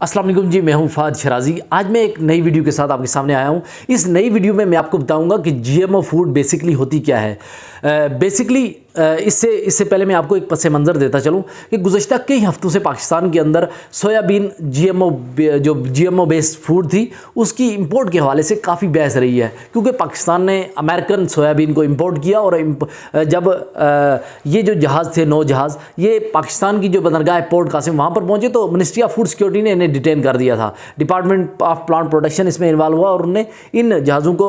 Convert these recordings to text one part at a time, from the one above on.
अस्सलाम वालेकुम जी, मैं हूं फ़ाद शराजी। आज मैं एक नई वीडियो के साथ आपके सामने आया हूं। इस नई वीडियो में मैं आपको बताऊंगा कि जीएमओ फूड बेसिकली होती क्या है। बेसिकली इससे पहले मैं आपको एक पस मंज़र देता चलूं कि गुज़श्ता कई हफ्तों से पाकिस्तान के अंदर सोयाबीन जीएमओ बेस्ड फूड थी, उसकी इंपोर्ट के हवाले से काफ़ी बहस रही है, क्योंकि पाकिस्तान ने अमेरिकन सोयाबीन को इंपोर्ट किया और जब ये जो जहाज़ थे, 9 जहाज़, ये पाकिस्तान की जो बंदरगाह पोर्ट कासिम वहाँ पर पहुँचे तो मिनिस्ट्री ऑफ फूड सिक्योरिटी ने इन्हें डिटेन कर दिया था। डिपार्टमेंट ऑफ प्लांट प्रोटेक्शन इसमें इन्वॉल्व हुआ और उन्होंने इन जहाज़ों को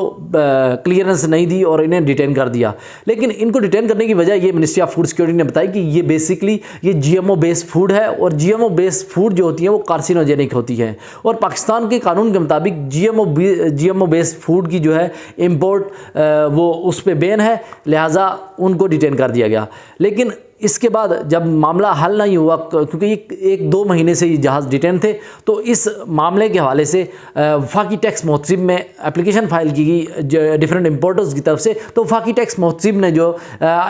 क्लियरेंस नहीं दी और इन्हें डिटेन कर दिया। लेकिन इनको डिटेन करने की वजह ये मिनिस्ट्री ऑफ फूड सिक्योरिटी ने बताई कि ये बेसिकली ये जीएमओ बेस्ड फूड है और जीएमओ बेस्ड फूड जो होती है वो कार्सिनोजेनिक होती है और पाकिस्तान के कानून के मुताबिक जीएमओ बेस्ड फूड की जो है इंपोर्ट वो उस पर बैन है, लिहाजा उनको डिटेन कर दिया गया। लेकिन इसके बाद जब मामला हल नहीं हुआ, क्योंकि एक 2 महीने से ये जहाज़ डिटेन थे, तो इस मामले के हवाले से वफाकी टैक्स मोहतसिब में एप्लीकेशन फ़ाइल की गई डिफरेंट इंपोर्टर्स की तरफ से। तो वफाकी टैक्स मोहतसिब ने जो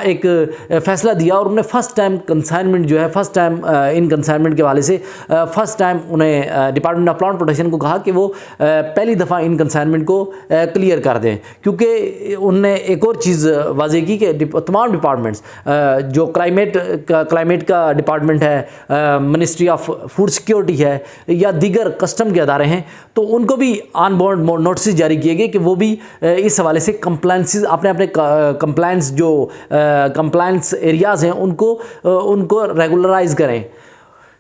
एक फ़ैसला दिया और उन्हें फ़र्स्ट टाइम कंसाइनमेंट जो है, फ़र्स्ट टाइम इन कंसाइनमेंट के हवाले से फ़र्स्ट टाइम उन्हें डिपार्टमेंट ऑफ प्लांट प्रोटेक्शन को कहा कि वो पहली दफ़ा इन कंसाइनमेंट को क्लियर कर दें, क्योंकि उनने एक और चीज़ वाज़ेह की कि तमाम डिपार्टमेंट्स जो क्लाइमेट का डिपार्टमेंट है, मिनिस्ट्री ऑफ फूड सिक्योरिटी है या दीगर कस्टम के अदारे हैं, तो उनको भी ऑन बोर्ड नोटिस जारी किए गए कि वो भी इस हवाले से कंप्लायंस अपने कंप्लायंस जो कंप्लायंस एरियाज़ हैं उनको रेगुलराइज करें।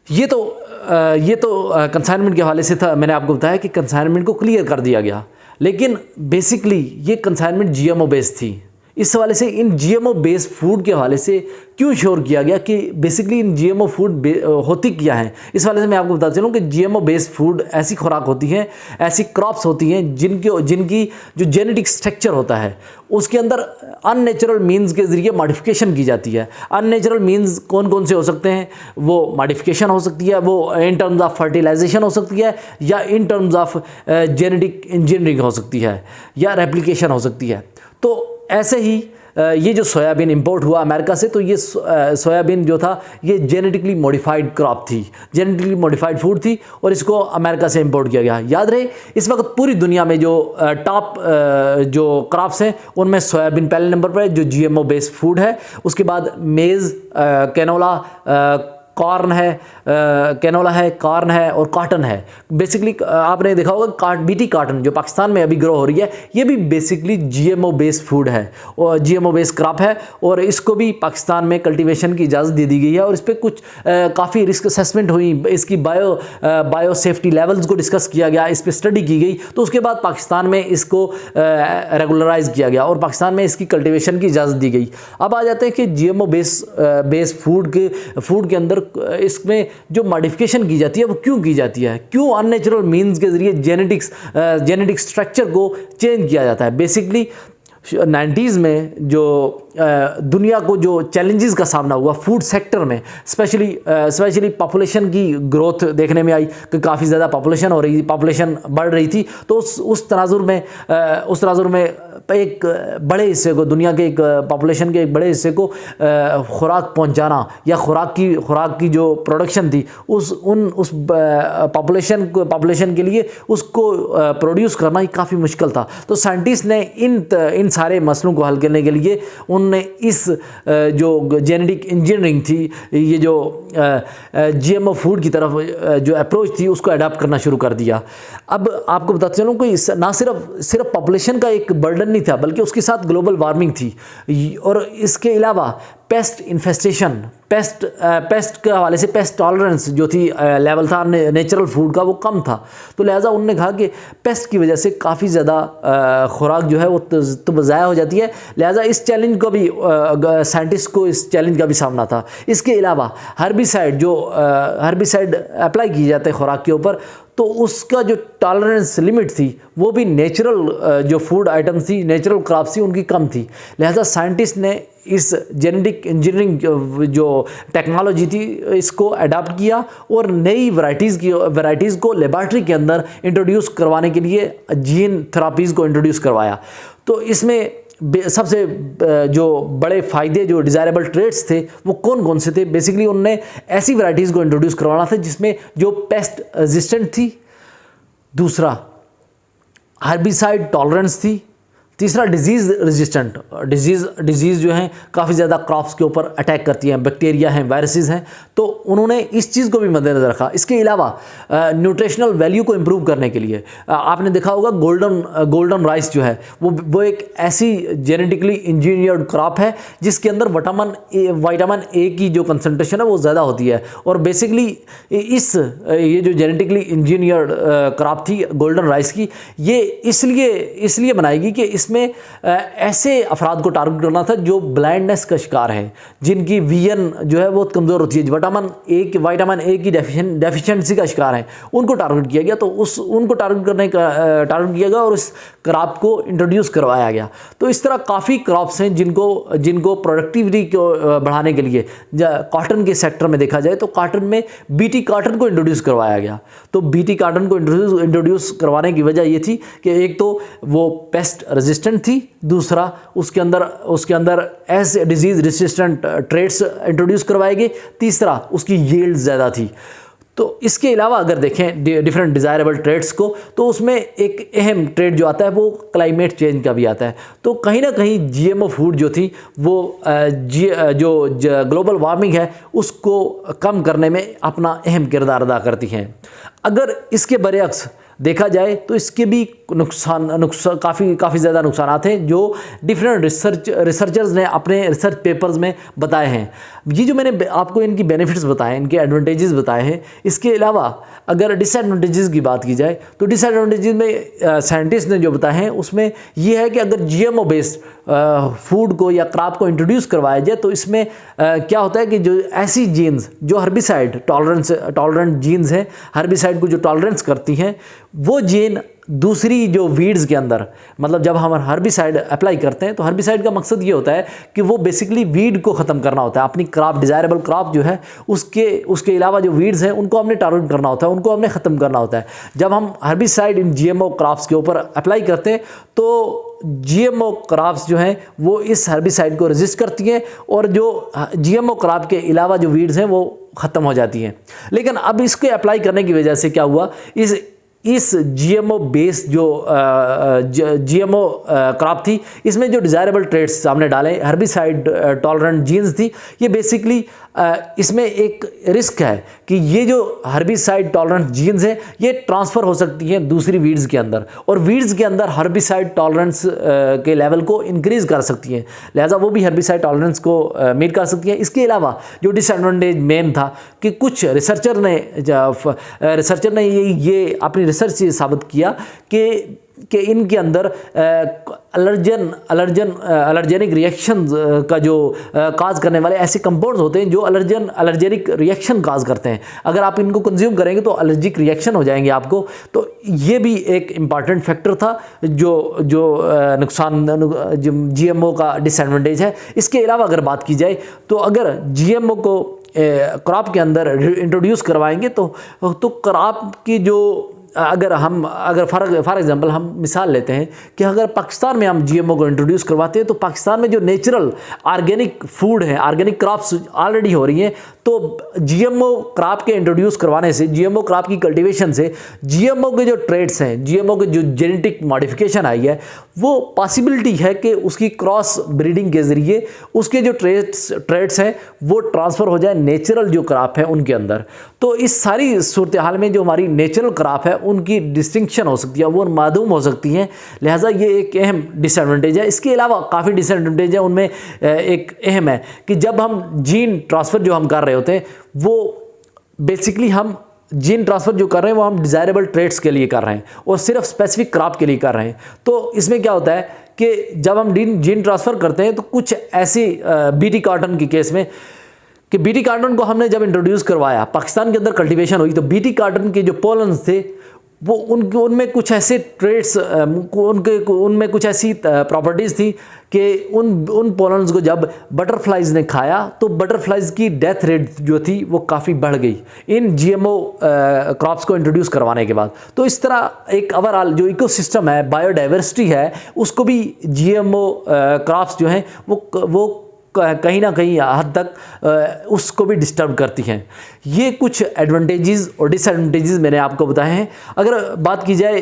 ये तो कंसाइनमेंट के हवाले से था। मैंने आपको बताया कि कंसाइनमेंट को क्लियर कर दिया गया, लेकिन बेसिकली ये कंसाइनमेंट जीएमओ बेस्ड थी। इस हवाले से इन जीएमओ बेस्ड फूड के हवाले से क्यों श्योर किया गया कि बेसिकली इन जीएमओ फूड होती क्या है, इस वाले से मैं आपको बताता चलूँ कि जीएमओ बेस्ड फूड ऐसी खुराक होती हैं, ऐसी क्रॉप्स होती हैं जिनकी जो जेनेटिक स्ट्रक्चर होता है उसके अंदर अननेचुरल मीन्स के ज़रिए मॉडिफिकेशन की जाती है। अननेचुरल मीन्स कौन कौन से हो सकते हैं? वो मॉडिफिकेशन हो सकती है, वो इन टर्म्स ऑफ फर्टिलाइजेशन हो सकती है, या in terms of genetic engineering हो सकती है, या रेप्लिकेशन हो सकती है। तो ऐसे ही ये जो सोयाबीन इंपोर्ट हुआ अमेरिका से, तो ये सोयाबीन जो था ये जेनेटिकली मॉडिफाइड क्रॉप थी, जेनेटिकली मॉडिफाइड फूड थी और इसको अमेरिका से इंपोर्ट किया गया। याद रहे, इस वक्त पूरी दुनिया में जो टॉप जो क्रॉप्स हैं उनमें सोयाबीन पहले नंबर पर है जो जीएमओ बेस्ड फूड है। उसके बाद मेज़, कैनोला, कॉर्न है, कॉर्न है और कॉटन है। बेसिकली आपने देखा होगा बीटी कॉटन जो पाकिस्तान में अभी ग्रो हो रही है, ये भी बेसिकली जीएमओ बेस्ड फूड है और जीएमओ बेस्ड क्रॉप है और इसको भी पाकिस्तान में कल्टीवेशन की इजाज़त दे दी गई है और इस पर कुछ काफ़ी रिस्क असेसमेंट हुई, इसकी बायो सेफ्टी लेवल्स को डिस्कस किया गया, इस पर स्टडी की गई। तो उसके बाद पाकिस्तान में इसको रेगुलराइज किया गया और पाकिस्तान में इसकी कल्टीवेशन की इजाज़त दी गई। अब आ जाते हैं कि जीएमओ बेस्ड फूड के अंदर इसमें जो मॉडिफिकेशन की जाती है वो क्यों की जाती है, क्यों अननेचुरल मीन्स के ज़रिए जेनेटिक स्ट्रक्चर को चेंज किया जाता है। बेसिकली 90s में जो दुनिया को जो चैलेंजेस का सामना हुआ फूड सेक्टर में, स्पेशली पॉपुलेशन की ग्रोथ देखने में आई कि काफ़ी ज़्यादा पॉपुलेशन बढ़ रही थी। तो उस तनाजुर में एक बड़े हिस्से को, दुनिया के एक पॉपुलेशन के एक बड़े हिस्से को खुराक पहुंचाना या खुराक की जो प्रोडक्शन थी उस पॉपुलेशन के लिए उसको प्रोड्यूस करना ही काफ़ी मुश्किल था। तो साइंटिस्ट ने इन सारे मसलों को हल करने के लिए उनने इस जो जेनेटिक इंजीनियरिंग थी, ये जो जीएमओ फूड की तरफ जो अप्रोच थी उसको अडॉप्ट करना शुरू कर दिया। अब आपको बताते चलूँ कि ना सिर्फ पॉपुलेशन का एक बर्डन नहीं था, बल्कि उसके साथ ग्लोबल वार्मिंग थी और इसके अलावा पेस्ट इन्फेस्टेशन, पेस्ट के हवाले से पेस्ट टॉलरेंस जो थी लेवल था नेचुरल फूड का वो कम था। तो लिहाजा उन्होंने कहा कि पेस्ट की वजह से काफ़ी ज़्यादा खुराक जो है वो तो ज़ाया हो जाती है। लिहाजा इस चैलेंज को भी साइंटिस्ट को इस चैलेंज का भी सामना था। इसके अलावा हर्बिसाइड अप्लाई किए जाते हैं खुराक के ऊपर, तो उसका जो टॉलरेंस लिमिट थी वो भी नेचुरल जो फूड आइटम्स थी, नेचुरल क्रॉप्स थी, उनकी कम थी। लिहाजा साइंटिस्ट ने इस जेनेटिक इंजीनियरिंग जो टेक्नोलॉजी थी इसको अडॉप्ट किया और नई वैराइटीज़ को लेबॉर्ट्री के अंदर इंट्रोड्यूस करवाने के लिए जीन थेरापीज़ को इंट्रोड्यूस करवाया। तो इसमें सबसे जो बड़े फ़ायदे, जो डिज़ायरेबल ट्रेड्स थे, वो कौन कौन से थे? बेसिकली उन्होंने ऐसी वैरायटीज़ को इंट्रोड्यूस करवाना था जिसमें जो पेस्ट रेजिस्टेंट थी, दूसरा हर्बिसाइड टॉलरेंस थी, तीसरा डिजीज़ रेजिस्टेंट। डिजीज़ जो हैं काफ़ी ज़्यादा क्रॉप्स के ऊपर अटैक करती हैं, बैक्टीरिया हैं, वायरसेस हैं, तो उन्होंने इस चीज़ को भी मद्देनज़र रखा। इसके अलावा न्यूट्रिशनल वैल्यू को इम्प्रूव करने के लिए आपने देखा होगा गोल्डन राइस जो है वो एक ऐसी जेनेटिकली इंजीनियर्ड क्रॉप है जिसके अंदर विटामिन ए की जो कंसनट्रेशन है वो ज़्यादा होती है। और बेसिकली ये जो जेनेटिकली इंजीनियर्ड क्रॉप थी गोल्डन राइस की, ये इसलिए बनाएगी कि इसमें ऐसे अफराद को टारगेट करना था जो ब्लाइंडनेस का शिकार है, जिनकी विजन जो है बहुत कमज़ोर होती है, विटामिन ए की डेफिशिएंसी का शिकार है, उनको टारगेट किया गया। तो उनको टारगेट किया गया और इस क्रॉप को इंट्रोड्यूस करवाया गया। तो इस तरह काफ़ी क्रॉप्स हैं जिनको प्रोडक्टिविटी को बढ़ाने के लिए, कॉटन के सेक्टर में देखा जाए तो कॉटन में बीटी कॉटन को इंट्रोड्यूस करवाया गया। तो बीटी कॉटन को इंट्रोड्यूस करवाने की वजह ये थी कि एक तो वो पेस्ट रेजिस्टेंट थी, दूसरा उसके अंदर ऐसे डिजीज़ रेजिस्टेंट ट्रेड्स इंट्रोड्यूस करवाए गए, तीसरा उसकी यील्ड ज़्यादा थी। तो इसके अलावा अगर देखें डिफरेंट डिज़ायरेबल ट्रेड्स को, तो उसमें एक अहम ट्रेड जो आता है वो क्लाइमेट चेंज का भी आता है। तो कहीं ना कहीं जीएमओ फूड जो थी वो जो ग्लोबल वार्मिंग है उसको कम करने में अपना अहम किरदार अदा करती हैं। अगर इसके बरअक्स देखा जाए तो इसके भी काफ़ी ज़्यादा नुकसानात हैं जो डिफरेंट रिसर्चर्स ने अपने रिसर्च पेपर्स में बताए हैं। ये जो मैंने आपको इनकी बेनिफिट्स बताए, इनके एडवांटेजेस बताए हैं, इसके अलावा अगर डिसएडवांटेजेस की बात की जाए तो डिसएडवांटेजेस में साइंटिस्ट ने जो बताए हैं उसमें यह है कि अगर जीएमओ बेस्ड फूड को या क्रॉप को इंट्रोड्यूस करवाया जाए तो इसमें क्या होता है कि जो ऐसी जीन्स जो हर्बिसाइड टॉलरेंट जीन्स हैं, हर्बिसाइड को जो टॉलरेंस करती हैं, वो जीन दूसरी जो वीड्स के अंदर, मतलब जब हम हर्बिसाइड अप्लाई करते हैं तो हर्बिसाइड का मकसद ये होता है कि वो बेसिकली वीड को ख़त्म करना होता है, अपनी क्रॉप डिज़ायरेबल क्रॉप जो है उसके अलावा जो वीड्स हैं उनको हमने टारगेट करना होता है, उनको हमने ख़त्म करना होता है। जब हम हर्बिसाइड इन जीएमओ क्रॉप्स के ऊपर अप्लाई करते हैं तो जीएमओ क्रॉप्स जो हैं वो इस हर्बिसाइड को रेजिस्ट करती हैं और जो जीएमओ क्रॉप के अलावा जो वीड्स हैं वो ख़त्म हो जाती हैं। लेकिन अब इसके अप्लाई करने की वजह से क्या हुआ, इस जीएमओ बेस्ड जो जीएमओ क्रॉप थी, इसमें जो डिज़ायरेबल ट्रेड्स सामने डाले, हर्बिसाइड टॉलरेंट जीन्स थी, ये बेसिकली इसमें एक रिस्क है कि ये जो हर्बिसाइड टॉलरेंट जीन्स हैं ये ट्रांसफ़र हो सकती हैं दूसरी वीड्स के अंदर, और वीड्स के अंदर हर्बिसाइड टॉलरेंस के लेवल को इंक्रीज़ कर सकती हैं, लिहाजा वो भी हर्बिसाइड टॉलरेंस को मीट कर सकती हैं। इसके अलावा जो डिसएडवांटेज मेन था कि कुछ रिसर्चर ने ये अपनी रिसर्च से साबित किया कि इनके अंदर अलर्जेनिक रिएक्शन का जो काज करने वाले ऐसे कंपाउंड्स होते हैं जो अलर्जेनिक रिएक्शन काज करते हैं। अगर आप इनको कंज्यूम करेंगे तो एलर्जिक रिएक्शन हो जाएंगे आपको। तो ये भी एक इम्पॉर्टेंट फैक्टर था जो नुकसान जीएमओ का डिसएडवांटेज है। इसके अलावा अगर बात की जाए तो अगर जीएमओ को क्रॉप के अंदर इंट्रोड्यूस करवाएंगे तो क्रॉप की जो अगर फॉर एग्जांपल हम मिसाल लेते हैं कि अगर पाकिस्तान में हम जीएमओ को इंट्रोड्यूस करवाते हैं तो पाकिस्तान में जो नेचुरल ऑर्गेनिक फूड है, ऑर्गेनिक क्रॉप्स ऑलरेडी हो रही हैं, तो जीएमओ क्रॉप के इंट्रोड्यूस करवाने से, जीएमओ क्रॉप की कल्टीवेशन से ट्रेड्स के जो ट्रेड्स हैं, जीएमओ के जो जेनेटिक मॉडिफिकेशन आई है, वो पॉसिबिलिटी है कि उसकी क्रॉस ब्रीडिंग के ज़रिए उसके जो ट्रेड्स हैं वो ट्रांसफ़र हो जाए नेचुरल जो क्रॉप है उनके अंदर। तो इस सारी सूरत हाल में जो हमारी नेचुरल क्रॉप है उनकी डिस्टिंक्शन हो सकती है, वो मादूम हो सकती हैं, लिहाजा ये एक अहम डिसएडवांटेज है। इसके अलावा काफ़ी डिसएडवांटेज है, उनमें एक अहम है कि जब हम जीन ट्रांसफ़र जो हम कर रहे होते हैं वो बेसिकली हम जीन ट्रांसफ़र जो कर रहे हैं वो हम डिज़ायरेबल ट्रेड्स के लिए कर रहे हैं और सिर्फ स्पेसिफिक क्रॉप के लिए कर रहे हैं। तो इसमें क्या होता है कि जब हम जीन ट्रांसफ़र करते हैं तो कुछ ऐसी बीटी कॉटन के केस में कि बीटी कॉटन को हमने जब इंट्रोड्यूस करवाया, पाकिस्तान के अंदर कल्टीवेशन हुई, तो बीटी कॉटन के जो पोलन्स थे वो उनमें कुछ ऐसे ट्रेड्स उनमें कुछ ऐसी प्रॉपर्टीज़ थी कि उन पोलन्स को जब बटरफ्लाइज ने खाया तो बटरफ्लाइज की डेथ रेट जो थी वो काफ़ी बढ़ गई इन जीएमओ क्रॉप्स को इंट्रोड्यूस करवाने के बाद। तो इस तरह एक ओवरऑल जो इकोसिस्टम है, बायोडाइवर्सिटी है, उसको भी जीएमओ क्रॉप्स जो हैं वो कहीं ना कहीं हद तक उसको भी डिस्टर्ब करती हैं। ये कुछ एडवांटेजेस और डिसएडवांटेजेस मैंने आपको बताए हैं। अगर बात की जाए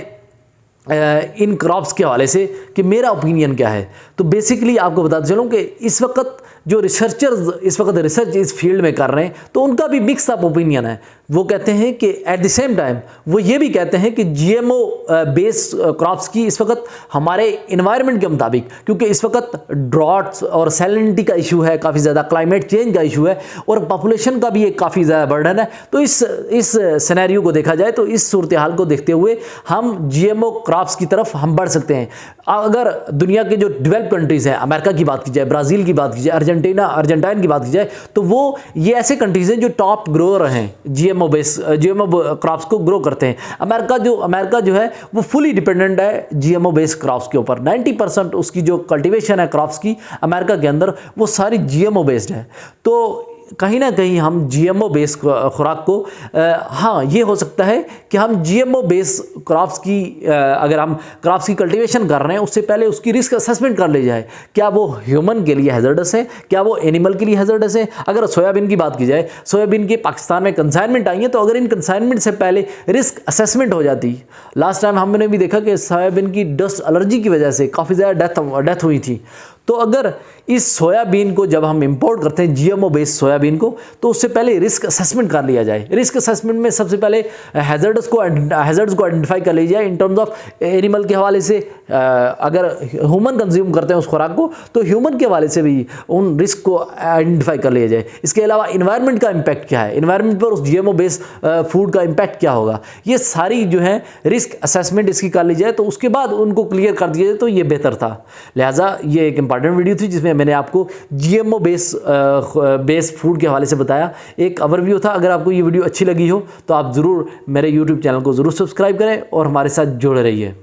इन क्रॉप्स के हवाले से कि मेरा ओपिनियन क्या है, तो बेसिकली आपको बताते चलूँ कि इस वक्त जो रिसर्चर्स इस वक्त रिसर्च इस फील्ड में कर रहे हैं तो उनका भी मिक्स अप ओपिनियन है। वो कहते हैं कि एट द सेम टाइम वो ये भी कहते हैं कि जीएमओ बेस्ड क्रॉप्स की इस वक्त हमारे इन्वायरमेंट के मुताबिक, क्योंकि इस वक्त ड्रॉट्स और सैलिनिटी का इशू है, काफ़ी ज़्यादा क्लाइमेट चेंज का इशू है और पॉपुलेशन का भी एक काफ़ी ज़्यादा बर्डन है। तो इस सिनेरियो को देखा जाए तो इस सूरत हाल को देखते हुए हम जीएमओ क्रॉप्स की तरफ हम बढ़ सकते हैं। अगर दुनिया के जो डेवलप कंट्रीज़ हैं, अमेरिका की बात की जाए, ब्राज़ील की बात की जाए, अर्जेंटाइन की बात की जाए, तो वो ये ऐसे कंट्रीज़ हैं जो टॉप ग्रोअर हैं, जीएमओ क्रॉप्स को ग्रो करते हैं। अमेरिका जो है वो फुली डिपेंडेंट है जीएमओ बेस्ड क्रॉप्स के ऊपर। 90% उसकी जो कल्टीवेशन है क्रॉप्स की अमेरिका के अंदर वो सारी जीएमओ बेस्ड है। तो कहीं ना कहीं हम जीएमओ बेस्ड खुराक को हाँ ये हो सकता है कि हम जीएमओ बेस्ड क्रॉप्स की अगर हम क्रॉप्स की कल्टीवेशन कर रहे हैं उससे पहले उसकी रिस्क असेसमेंट कर ली जाए। क्या वो ह्यूमन के लिए हैजर्डस है, क्या वो एनिमल के लिए हैजर्डस है। अगर सोयाबीन की बात की जाए, सोयाबीन के पाकिस्तान में कंसाइनमेंट आई है, तो अगर इन कंसाइनमेंट से पहले रिस्क असेसमेंट हो जाती, लास्ट टाइम हमने भी देखा कि सोयाबीन की डस्ट एलर्जी की वजह से काफ़ी ज़्यादा डेथ हुई थी। तो अगर इस सोयाबीन को जब हम इंपोर्ट करते हैं जीएमओ बेस्ड सोयाबीन को, तो उससे पहले रिस्क असेसमेंट कर लिया जाए। रिस्क असेसमेंट में सबसे पहले हैजर्ड्स को आइडेंटिफाई कर लिया जाए इन टर्म्स ऑफ एनिमल के हवाले से। अगर ह्यूमन कंज्यूम करते हैं उस खुराक को तो ह्यूमन के हवाले से भी उन रिस्क को आइडेंटिफाई कर लिया जाए। इसके अलावा इन्वायरमेंट का इम्पैक्ट क्या है, इन्वायरमेंट पर उस जीएमओ बेस्ड फूड का इम्पैक्ट क्या होगा, ये सारी जो है रिस्क असेसमेंट इसकी कर ली जाए, तो उसके बाद उनको क्लियर कर दिया जाए तो ये बेहतर था। लिहाजा ये एक इंपॉर्टेंट वीडियो थी जिसमें मैंने आपको जीएमओ बेस्ड फूड के हवाले से बताया, एक ओवरव्यू था। अगर आपको ये वीडियो अच्छी लगी हो तो आप ज़रूर मेरे यूट्यूब चैनल को ज़रूर सब्सक्राइब करें और हमारे साथ जुड़े रहिए।